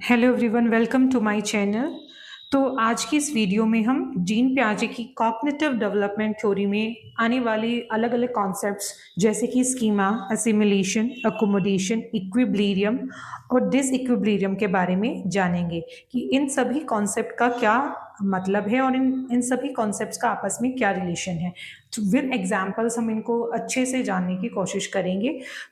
Hello everyone, welcome to my channel. तो आज की इस वीडियो में हम जीन पियाजे की कॉग्निटिव डेवलपमेंट थ्योरी में आने वाली अलग अलग कॉन्सेप्ट्स जैसे कि स्कीमा, असिमिलेशन, अकोमोडेशन, इक्विलिब्रियम और डिसइक्विलिब्रियम के बारे में जानेंगे कि इन सभी कॉन्सेप्ट का क्या मतलब है और इन सभी कॉन्सेप्ट्स का आपस में क्या रिलेशन है। तो विद एग्जांपल्स हम इनको अच्छे से जानने की कोशिश करेंगे।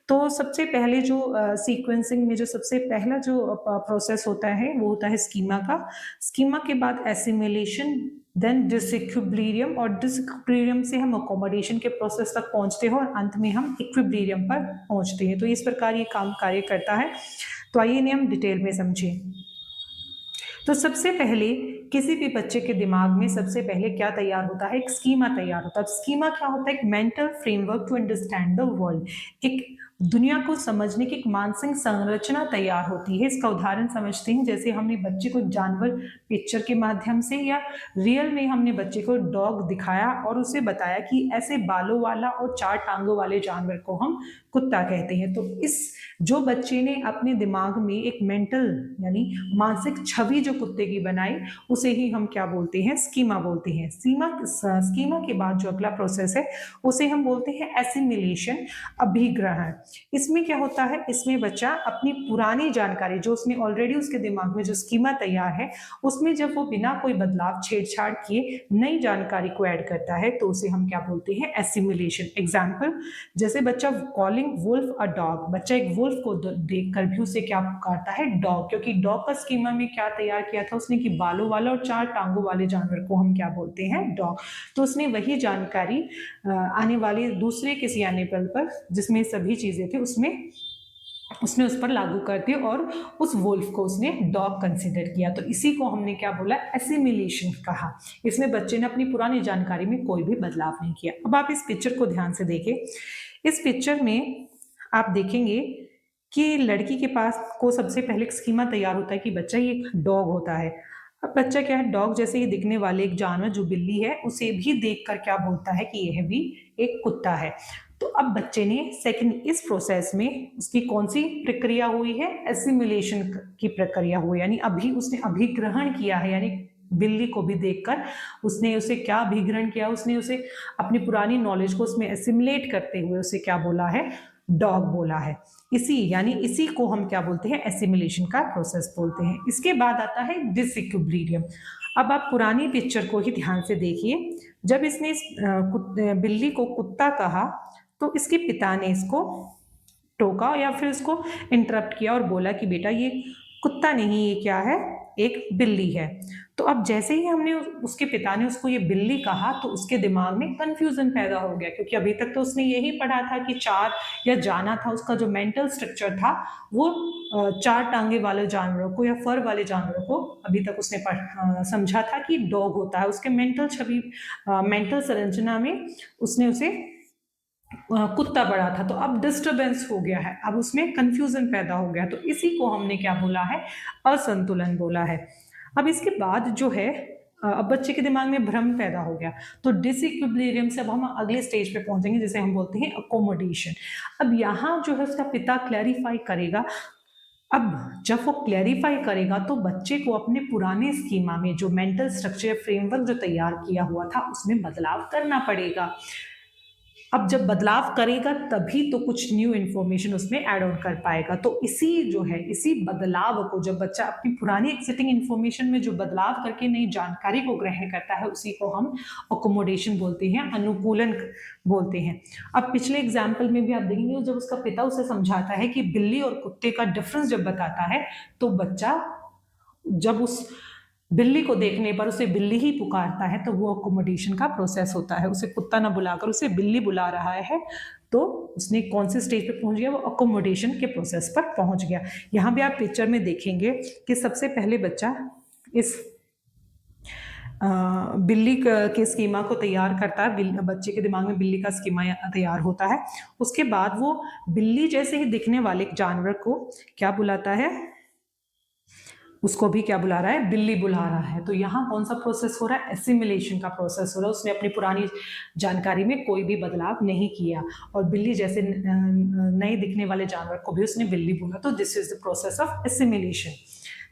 तो सबसे पहले जो सीक्वेंसिंग में जो सबसे पहला जो प्रोसेस होता है वो होता है स्कीमा का। स्कीमा के बाद एसिमिलेशन, देन डिसइक्विलिब्रियम और डिसइक्विलिब्रियम से हम अकोमोडेशन के प्रोसेस तक पहुंचते हैं और अंत में हम इक्विलिब्रियम पर पहुंचते हैं। तो इस प्रकार ये काम कार्य करता है। तो आइए इन्हें हम डिटेल में समझें। तो सबसे पहले किसी भी बच्चे के दिमाग में सबसे पहले क्या तैयार होता है? एक स्कीमा तैयार होता है। स्कीमा क्या होता है? एक mental framework to understand the world. एक दुनिया को समझने की एक मानसिक संरचना तैयार होती है। इसका उदाहरण समझते हैं, जैसे हमने बच्चे को जानवर पिक्चर के माध्यम से या रियल में हमने बच्चे को डॉग दिखाया और उसे बताया कि ऐसे बालों वाला और चार टांगों वाले जानवर को हम कुत्ता कहते हैं। तो इस जो बच्चे ने अपने दिमाग में एक मेंटल यानी मानसिक छवि जो कुत्ते की बनाई, उसे ही हम क्या बोलते हैं? स्कीमा बोलते हैं। स्कीमा के बाद जो अगला प्रोसेस है उसे हम बोलते हैं एसिमिलेशन, अभिग्रहण। इसमें क्या होता है? इसमें बच्चा अपनी पुरानी जानकारी जो उसने ऑलरेडी उसके दिमाग में जो स्कीमा तैयार है उसमें जब वो बिना कोई बदलाव छेड़छाड़ किए नई जानकारी को ऐड करता है तो उसे हम क्या बोलते हैं? एसिमिलेशन। एग्जाम्पल, जैसे बच्चा कॉलिंग वुल्फ अ डॉग, बच्चा एक वुल्फ को देखकर भी उसे क्या पुकारता है? डॉग। क्योंकि डॉग का स्कीमा में क्या तैयार किया था उसने कि बालों वाला और चार टांगों वाले जानवर को हम क्या बोलते हैं? डॉग। तो उसने वही जानकारी आने वाली दूसरे किसी एनिमल पर जिसमें सभी चीजें थी उसने उस पर लागू कर दी और उस वुल्फ को उसने डॉग कंसीडर किया। तो इसी को हमने क्या बोला? एसिमिलेशन कहा। इसमें बच्चे ने अपनी पुरानी जानकारी में कोई भी बदलाव नहीं किया। अब आप इस पिक्चर को ध्यान से देखें। इस पिक्चर में आप देखेंगे कि लड़की के पास को सबसे पहले एक स्कीमा तैयार होता है कि बच्चा ये एक डॉग होता है। अब बच्चा क्या है? डॉग जैसे ही दिखने वाले एक जानवर जो बिल्ली है उसे भी देखकर क्या बोलता है कि यह भी एक कुत्ता है। तो अब बच्चे ने सेकंड इस प्रोसेस में उसकी कौन सी प्रक्रिया हुई है? एसिमिलेशन की प्रक्रिया हुई, यानी अभी उसने अभिग्रहण किया है। यानी बिल्ली को भी देखकर उसने उसे क्या अभिग्रहण किया? उसने उसे अपनी पुरानी नॉलेज को उसमें एसिमुलेट करते हुए उसे क्या बोला है? डॉग बोला है। इसी को हम क्या बोलते हैं? एसिमिलेशन का प्रोसेस बोलते हैं। इसके बाद आता है डिसइक्विलिब्रियम। अब आप पुरानी पिक्चर को ही ध्यान से देखिए। जब इसने बिल्ली को कुत्ता कहा तो इसके पिता ने इसको टोका या फिर इसको इंटरप्ट किया और बोला कि बेटा ये कुत्ता नहीं, ये क्या है? एक बिल्ली है। तो अब जैसे ही हमने उसके पिता ने उसको ये बिल्ली कहा तो उसके दिमाग में कंफ्यूजन पैदा हो गया, क्योंकि अभी तक तो उसने यही पढ़ा था कि चार, या जाना था, उसका जो मेंटल स्ट्रक्चर था वो चार टांगे वाले जानवरों को या फर वाले जानवरों को अभी तक उसने समझा था कि डॉग होता है। उसके मेंटल छवि, मेंटल संरचना में उसने उसे कुत्ता पड़ा था। तो अब डिस्टरबेंस हो गया है, अब उसमें कंफ्यूजन पैदा हो गया। तो इसी को हमने क्या बोला है? असंतुलन बोला है। अब इसके बाद जो है अब बच्चे के दिमाग में भ्रम पैदा हो गया। तो डिसइक्विलिब्रियम से अब हम अगले स्टेज पे पहुंचेंगे जिसे हम बोलते हैं अकोमोडेशन। अब यहाँ जो है उसका पिता क्लैरिफाई करेगा। अब जब वो क्लैरिफाई करेगा तो बच्चे को अपने पुराने स्कीमा में जो मेंटल स्ट्रक्चर फ्रेमवर्क जो तैयार किया हुआ था उसमें बदलाव करना पड़ेगा। अब जब बदलाव करेगा तभी तो कुछ न्यू इन्फॉर्मेशन उसमें ऐड ऑन कर पाएगा। तो इसी बदलाव को जब बच्चा अपनी पुरानी एग्जिस्टिंग इन्फॉर्मेशन में जो बदलाव करके नई जानकारी को ग्रहण करता है उसी को हम अकोमोडेशन बोलते हैं, अनुकूलन बोलते हैं। अब पिछले एग्जाम्पल में भी आप देखेंगे जब उसका पिता उसे समझाता है कि बिल्ली और कुत्ते का डिफरेंस जब बताता है तो बच्चा जब उस बिल्ली को देखने पर उसे बिल्ली ही पुकारता है तो वो अकोमोडेशन का प्रोसेस होता है। उसे कुत्ता ना बुलाकर उसे बिल्ली बुला रहा है तो उसने कौन से स्टेज पे पहुंच गया? वो अकोमोडेशन के प्रोसेस पर पहुंच गया। यहाँ भी आप पिक्चर में देखेंगे कि सबसे पहले बच्चा इस बिल्ली के स्कीमा को तैयार करता है। बच्चे के दिमाग में बिल्ली का स्कीमा तैयार होता है। उसके बाद वो बिल्ली जैसे ही दिखने वाले जानवर को क्या बुलाता है? उसको भी क्या बुला रहा है? बिल्ली बुला रहा है। तो यहाँ कौन सा प्रोसेस हो रहा है? एसिमिलेशन का प्रोसेस हो रहा है। उसने अपनी पुरानी जानकारी में कोई भी बदलाव नहीं किया और बिल्ली जैसे नए दिखने वाले जानवर को भी उसने बिल्ली बोला। तो this is the process of assimilation.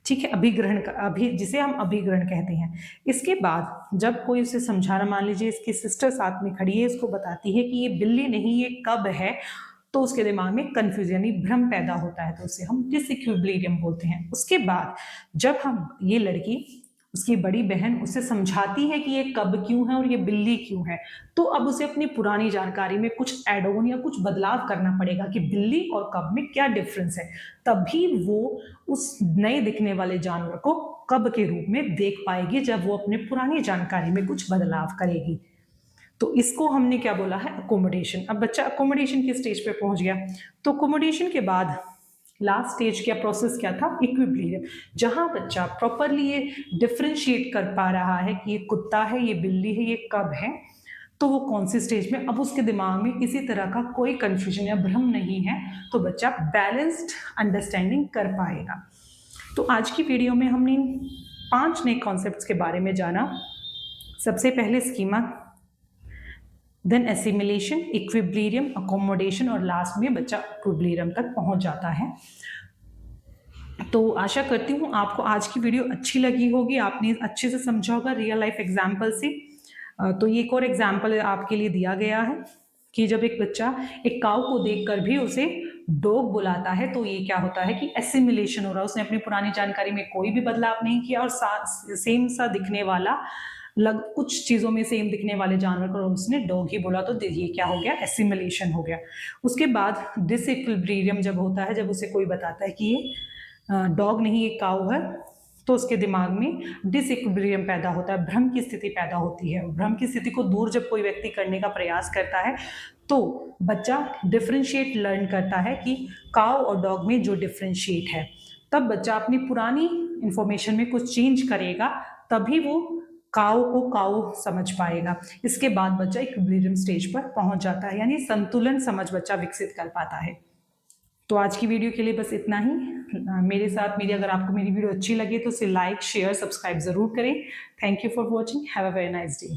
ठीक है, अभिग्रहण का जिसे हम अभिग्रहण कहते हैं। इसके बाद जब कोई उसे समझा रहा, मान लीजिए इसकी सिस्टर साथ में खड़ी है, इसको बताती है कि ये बिल्ली नहीं ये कब है, तो उसके दिमाग में कंफ्यूजन यानी भ्रम पैदा होता है, तो उसे हम डिसइक्विलिब्रियम बोलते हैं। उसके बाद जब हम ये लड़की उसकी बड़ी बहन उसे समझाती है कि ये कब क्यों है और ये बिल्ली क्यों है, तो अब उसे अपनी पुरानी जानकारी में कुछ ऐड ऑन या कुछ बदलाव करना पड़ेगा कि बिल्ली और कब में क्या डिफरेंस है, तभी वो उस नए दिखने वाले जानवर को कब के रूप में देख पाएगी जब वो अपने पुरानी जानकारी में कुछ बदलाव करेगी। तो इसको हमने क्या बोला है, अकोमोडेशन। अब बच्चा अकोमोडेशन की स्टेज पे पहुंच गया, तो अकोमोडेशन के बाद लास्ट स्टेज क्या प्रोसेस क्या था, इक्विलिब्रियम, जहां बच्चा प्रॉपरली ये डिफ्रेंशिएट कर पा रहा है कि ये कुत्ता है, ये बिल्ली है, ये कब है, तो वो कौन सी स्टेज में, अब उसके दिमाग में किसी तरह का कोई कंफ्यूजन या भ्रम नहीं है, तो बच्चा बैलेंस्ड अंडरस्टैंडिंग कर पाएगा। तो आज की वीडियो में हमने इन 5 नए कॉन्सेप्ट्स के बारे में जाना। सबसे पहले schema, then assimilation, equilibrium, accommodation और लास्ट में बच्चा इक्विलिब्रियम तक पहुंच जाता है। तो आशा करती हूँ आपको आज की वीडियो अच्छी लगी होगी, आपने अच्छे से समझा होगा रियल लाइफ एग्जाम्पल से। तो ये एक और एग्जाम्पल आपके लिए दिया गया है कि जब एक बच्चा एक काऊ को देखकर भी उसे डॉग बुलाता है, तो ये क्या होता है कि एसिमिलेशन हो रहा है, उसने अपनी पुरानी जानकारी में कोई भी बदलाव नहीं किया और सेम सा दिखने वाला कुछ चीज़ों में सेम दिखने वाले जानवर को उसने डॉग ही बोला, तो ये क्या हो गया, एसिमिलेशन हो गया। उसके बाद डिसइक्विलिब्रियम जब होता है, जब उसे कोई बताता है कि ये डॉग नहीं ये काऊ है, तो उसके दिमाग में डिसइक्विलिब्रियम पैदा होता है, भ्रम की स्थिति पैदा होती है। भ्रम की स्थिति को दूर जब कोई व्यक्ति करने का प्रयास करता है, तो बच्चा डिफ्रेंशिएट लर्न करता है कि काऊ और डॉग में जो डिफ्रेंशिएट है, तब बच्चा अपनी पुरानी इंफॉर्मेशन में कुछ चेंज करेगा, तभी वो काऊ को काऊ समझ पाएगा। इसके बाद बच्चा इक्विलिब्रियम स्टेज पर पहुंच जाता है, यानी संतुलन समझ बच्चा विकसित कर पाता है। तो आज की वीडियो के लिए बस इतना ही। मेरे साथ अगर आपको मेरी वीडियो अच्छी लगे तो उसे लाइक, शेयर, सब्सक्राइब जरूर करें। Thank you for watching, have a very nice day.